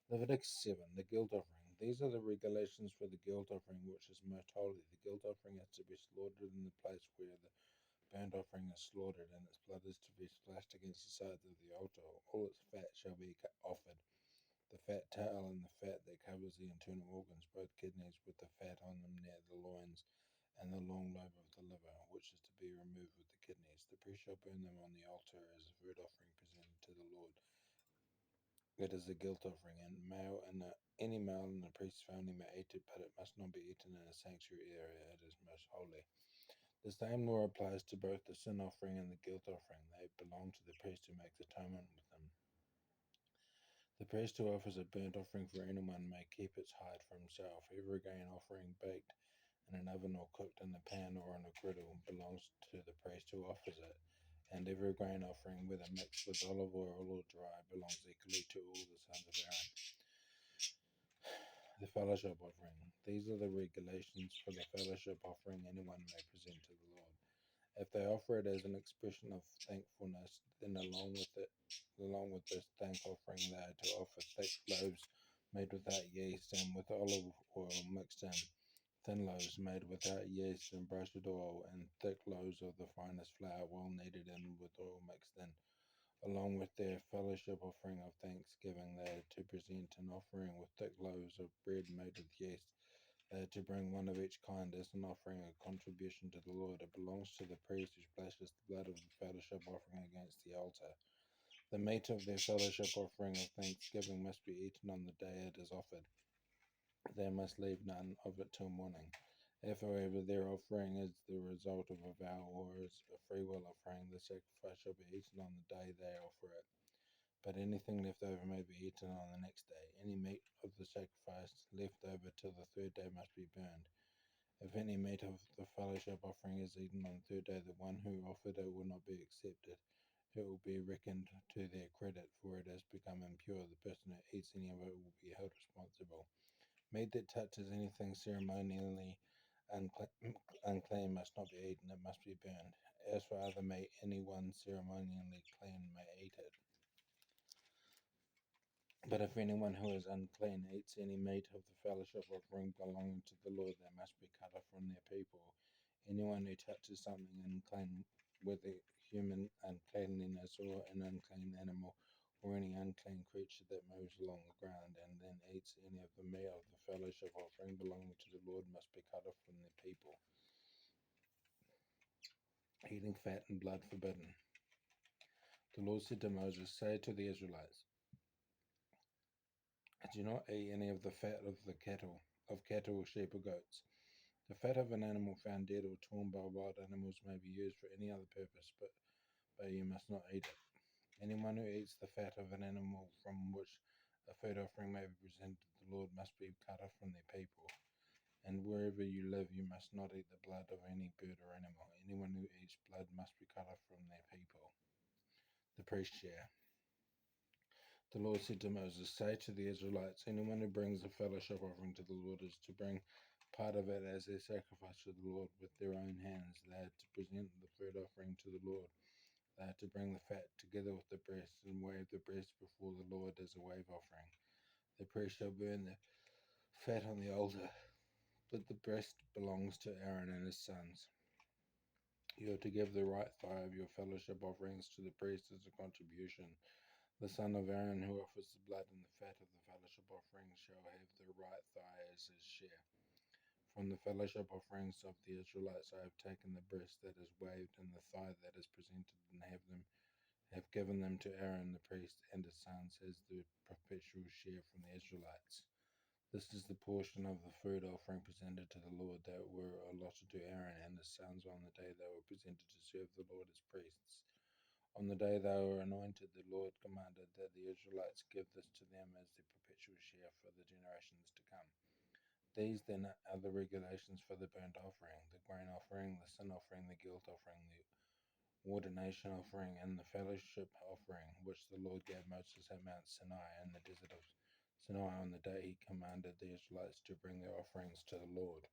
Leviticus 7, the guilt offering. These are the regulations for the guilt offering, which is most holy. The guilt offering is to be slaughtered in the place where the burnt offering is slaughtered, and its blood is to be splashed against the sides of the altar. All its fat shall be offered, the fat tail and the fat that covers the internal organs, both kidneys with the fat on them near the loins, and the long lobe of the liver, which is to be removed with the kidneys. The priest shall burn them on the altar as a food offering presented to the Lord. It is a guilt offering, and any male in the priest's family may eat it, but it must not be eaten in a sanctuary area. It is most holy. The same law applies to both the sin offering and the guilt offering. They belong to the priest who makes atonement with them. The priest who offers a burnt offering for anyone may keep its hide for himself. Every grain offering baked in an oven or cooked in a pan or on a griddle belongs to the priest who offers it, and every grain offering, whether mixed with olive oil or dry, belongs equally to all the sons of Aaron. The fellowship offering. These are the regulations for the fellowship offering anyone may present to the Lord. If they offer it as an expression of thankfulness, then along with this thank offering, they are to offer thick loaves made without yeast and with olive oil mixed in, thin loaves made without yeast and brushing oil, and thick loaves of the finest flour, well kneaded and with oil mixed in. Along with their fellowship offering of thanksgiving, they are to present an offering with thick loaves of bread made with yeast. They are to bring one of each kind as an offering, a contribution to the Lord. It belongs to the priest who splashes the blood of the fellowship offering against the altar. The meat of their fellowship offering of thanksgiving must be eaten on the day it is offered. They must leave none of it till morning. If, however, their offering is the result of a vow or is a freewill offering, the sacrifice shall be eaten on the day they offer it. But anything left over may be eaten on the next day. Any meat of the sacrifice left over till the third day must be burned. If any meat of the fellowship offering is eaten on the third day, the one who offered it will not be accepted. It will be reckoned to their credit, for it has become impure. The person who eats any of it will be held responsible. Meat that touches anything ceremonially unclean must not be eaten, it must be burned. As for other meat, anyone ceremonially clean may eat it. But if anyone who is unclean eats any meat of the fellowship offering belonging to the Lord, they must be cut off from their people. Anyone who touches something unclean, whether human uncleanliness or an unclean animal, or any unclean creature that moves along the ground, and then eats any of the meat of the fellowship offering belonging to the Lord, must be cut off from their people. Eating fat and blood forbidden. The Lord said to Moses, "Say to the Israelites, do not eat any of the fat of cattle, sheep, or goats. The fat of an animal found dead or torn by wild animals may be used for any other purpose, but you must not eat it. Anyone who eats the fat of an animal from which a food offering may be presented to the Lord must be cut off from their people. And wherever you live, you must not eat the blood of any bird or animal. Anyone who eats blood must be cut off from their people." The priest share. The Lord said to Moses, "Say to the Israelites, anyone who brings a fellowship offering to the Lord is to bring part of it as a sacrifice to the Lord with their own hands. They are to present the food offering to the Lord. They are to bring the fat together with the breast and wave the breast before the Lord as a wave offering. The priest shall burn the fat on the altar, but the breast belongs to Aaron and his sons. You are to give the right thigh of your fellowship offerings to the priest as a contribution. The son of Aaron who offers the blood and the fat of the fellowship offering shall have the right thigh as his share. From the fellowship offerings of the Israelites I have taken the breast that is waved and the thigh that is presented, and have given them to Aaron the priest and his sons as the perpetual share from the Israelites. This is the portion of the food offering presented to the Lord that were allotted to Aaron and his sons on the day they were presented to serve the Lord as priests. On the day they were anointed, the Lord commanded that the Israelites give this to them as their perpetual share for the generations to come. These then are the regulations for the burnt offering, the grain offering, the sin offering, the guilt offering, the ordination offering, and the fellowship offering, which the Lord gave Moses at Mount Sinai in the desert of Sinai on the day he commanded the Israelites to bring their offerings to the Lord.